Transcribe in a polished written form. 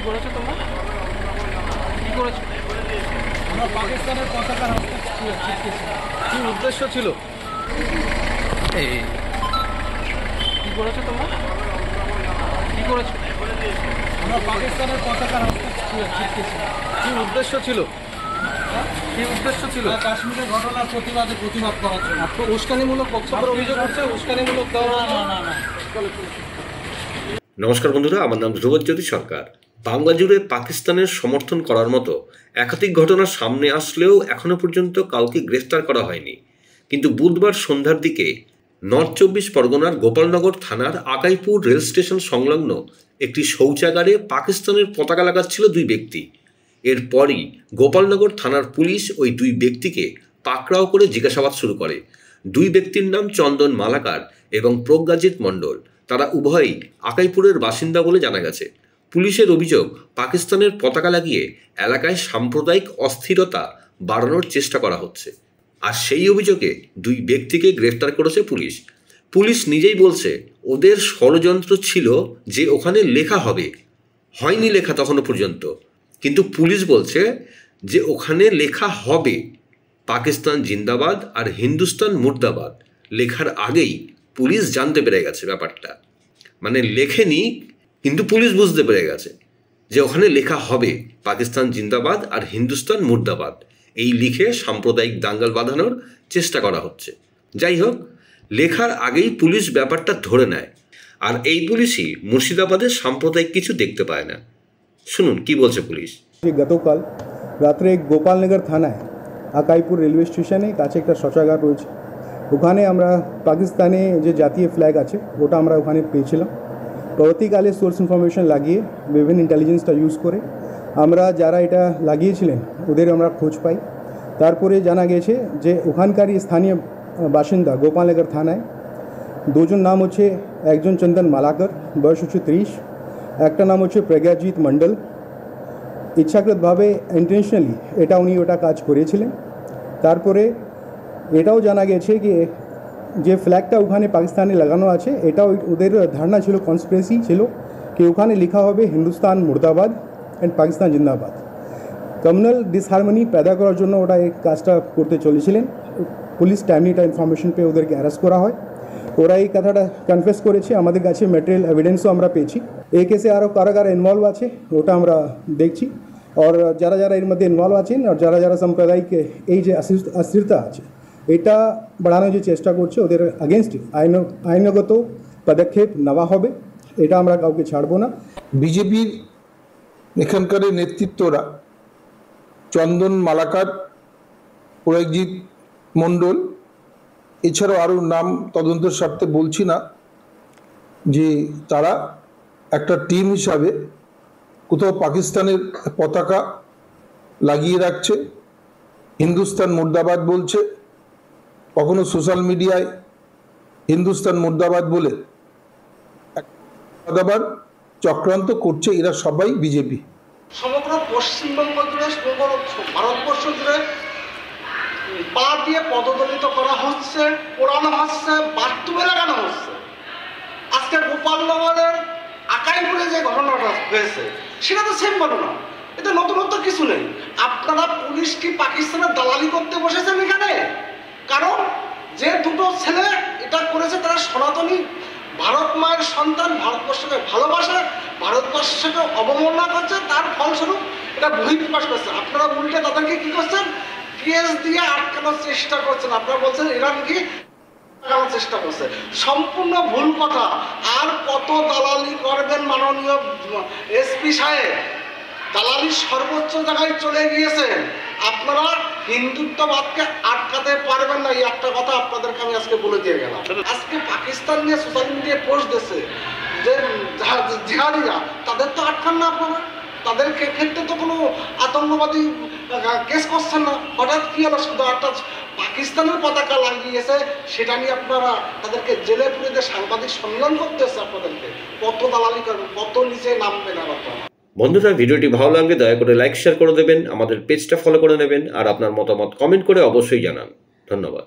করেছো তোমরা? কি করেছো? আমরা পাকিস্তানের পতাকা কি উদ্দেশ্য ছিল? কি করেছো তোমরা? কি করেছো? আমরা পাকিস্তানের পতাকা কি উদ্দেশ্য ছিল? কি উদ্দেশ্য ছিল? কাশ্মীরের ঘটনার প্রতিবাদ করার জন্য। আপনি উস্কানিমূলক বক্তব্যের অভিযোগ করছে, উস্কানিমূলক না। নমস্কার বন্ধুরা, আমার নাম ধ্রুবজ্যোতি সরকার। বাংলা জুড়ে পাকিস্তানের সমর্থন করার মতো একাধিক ঘটনা সামনে আসলেও এখনো পর্যন্ত কাউকে গ্রেফতার করা হয়নি। কিন্তু বুধবার সন্ধ্যার দিকে নর্থ 24 পরগনার গোপালনগর থানার আকাইপুর রেল স্টেশন সংলগ্ন একটি শৌচাগারে পাকিস্তানের পতাকা লাগাচ্ছিল দুই ব্যক্তি। এরপরই গোপালনগর থানার পুলিশ ওই দুই ব্যক্তিকে পাকড়াও করে জিজ্ঞাসাবাদ শুরু করে। দুই ব্যক্তির নাম চন্দন মালাকার এবং প্রজ্ঞাজিৎ মণ্ডল। তারা উভয়ই আকাইপুরের বাসিন্দা বলে জানা গেছে। পুলিশের অভিযোগ, পাকিস্তানের পতাকা লাগিয়ে এলাকায় সাম্প্রদায়িক অস্থিরতা বাড়ানোর চেষ্টা করা হচ্ছে। আর সেই অভিযোগে দুই ব্যক্তিকে গ্রেফতার করেছে পুলিশ। পুলিশ নিজেই বলছে ওদের ষড়যন্ত্র ছিল যে ওখানে লেখা হবে, হয়নি লেখা তখনও পর্যন্ত, কিন্তু পুলিশ বলছে যে ওখানে লেখা হবে পাকিস্তান জিন্দাবাদ আর হিন্দুস্তান মুর্দাবাদ। লেখার আগেই পুলিশ জানতে পেরে গেছে ব্যাপারটা, মানে লেখেনি কিন্তু পুলিশ বুঝতে পেরে গেছে যে ওখানে লেখা হবে পাকিস্তান জিন্দাবাদ আর হিন্দুস্তান মুর্দাবাদ। এই লিখে সাম্প্রদায়িক দাঙ্গাল বাঁধানোর চেষ্টা করা হচ্ছে। যাই হোক, লেখার আগেই পুলিশ ব্যাপারটা ধরে নেয়। আর এই পুলিশই মুর্শিদাবাদের সাম্প্রদায়িক কিছু দেখতে পায় না। শুনুন কি বলছে পুলিশ। গতকাল রাত্রে গোপালনগর থানায় আকাইপুর রেলওয়ে স্টেশনে কাছে একটা শৌচাগার রয়েছে। ওখানে আমরা পাকিস্তানে যে জাতীয় ফ্ল্যাগ আছে ওটা আমরা ওখানে পেয়েছিলাম। পরবর্তীকালে সোর্স ইনফরমেশন লাগিয়ে বিভিন্ন ইন্টেলিজেন্সটা ইউজ করে আমরা যারা এটা লাগিয়েছিলেন ওদের আমরা খোঁজ পাই। তারপরে জানা গেছে যে ওখানকারই স্থানীয় বাসিন্দা গোপালনগর থানায় দুজন নাম হচ্ছে, একজন চন্দন মালাকর, বয়স হচ্ছে 30, একটা নাম হচ্ছে প্রজ্ঞাজিৎ মণ্ডল। ইচ্ছাকৃতভাবে ইন্টেনশনালি উনি ওটা কাজ করেছিলেন। তারপরে এটাও জানা গেছে কি যে ফ্ল্যাগটা ওখানে পাকিস্তানে লাগানো আছে এটা ওদের ধারণা ছিল, কনস্পিরেসি ছিল কি ওখানে লেখা হবে হিন্দুস্তান মুর্দাবাদ অ্যান্ড পাকিস্তান জিন্দাবাদ। কমিউনাল ডিসহারমনি पैदा করার জন্য ওটা এই কাজটা করতে চলেছিলেন। পুলিশ টাইমলিটা ইনফরমেশন পেয়ে ওদেরকে অ্যারেস্ট করা হয়। ওরা এই কথাটা কনফেস করেছে। আমাদের কাছে ম্যাটেরিয়াল এভিডেন্সও আমরা পেয়েছি। এই কেসে আরও কারা কারা ইনভলভ আছে ওটা আমরা দেখছি। আর যারা যারা এর মধ্যে ইনভলভ আছেন আর যারা যারা সাম্প্রদায়িক এই যে অস্থিরতা আছে এটা বাড়ানোর যে চেষ্টা করছে ওদের আগেনস্ট আইনগত পদক্ষেপ নেওয়া হবে। এটা আমরা কাউকে ছাড়বো না। বিজেপির এখানকার নেতৃত্বরা চন্দন মালাকার, প্রজ্ঞাজিৎ মণ্ডল, এছাড়াও আরও নাম তদন্তের স্বার্থে বলছি না, যে তারা একটা টিম হিসাবে কোথাও পাকিস্তানের পতাকা লাগিয়ে রাখছে, হিন্দুস্তান মুর্দাবাদ বলছে, কখনো সোশ্যাল মিডিয়ায় হিন্দুস্তান মুর্দাবাদ বলে আবার চক্রান্ত করছে। এরা সবাই বিজেপি। সমগ্র পশ্চিমবঙ্গ জুড়ে, সমগ্র ভারতবর্ষ জুড়ে পা দিয়ে পদদলিত করা হচ্ছে, পোড়ানো হচ্ছে, বাথরুমে লাগানো হচ্ছে। আজকে গোপালনগরের আকাইপুরে যে ঘটনাটা হয়েছে সেটা তো সেম ঘটনা, এটা নতুনত্ব কিছু নেই। আপনারা পুলিশ কি পাকিস্তানের দালালি করতে বসেছেন এখানে? কারণ যে দুটো ছেলে এটা করেছে তারা সনাতনী ভারত মায়ের সন্তান, ভারতবর্ষকে ভালোবাসে, ভারতবর্ষকে অবমাননা করছে, তার ফলস্বরূপ এটা বহিঃপ্রকাশ করছে। আপনারা উল্টে তাদেরকে কি করছেন? কেস দিয়ে আটকানোর চেষ্টা করছেন। আপনারা বলছেন ইরান কি আটকানোর চেষ্টা করছে, সম্পূর্ণ ভুল কথা। আর কত দালালি করবেন মাননীয় এসপি সাহেব? দালালি সর্বোচ্চ জায়গায় চলে গিয়েছেন। আপনারা হিন্দুত্ববাদকে আটকাতে পারবেন না, এই একটা কথা আপনাদেরকে আমি আজকে বলে দিয়ে গেলাম। আজকে পাকিস্তান নিয়ে সোশ্যাল মিডিয়ায় পোস্ট দিচ্ছে যে জিহাদিরা, তাদের তো আটকান না আপনারা, তাদের ক্ষেত্রে তো কোনো আতঙ্কবাদী কেস করছেন না। হঠাৎ কি হলো? শুধু একটা পাকিস্তানের পতাকা লাগিয়েছে সেটা নিয়ে আপনারা তাদেরকে জেলে পুরে দিয়ে সাংবাদিক সম্মেলন করতে হচ্ছে। আপনাদেরকে কত দালালি করবেন, কত নিচে নামবেন আর আপনারা। বন্ধুরা, ভিডিওটি ভালো লাগলে দয়া করে লাইক শেয়ার করে দেবেন, আমাদের পেজটা ফলো করে নেবেন আর আপনার মতামত কমেন্ট করে অবশ্যই জানান। ধন্যবাদ।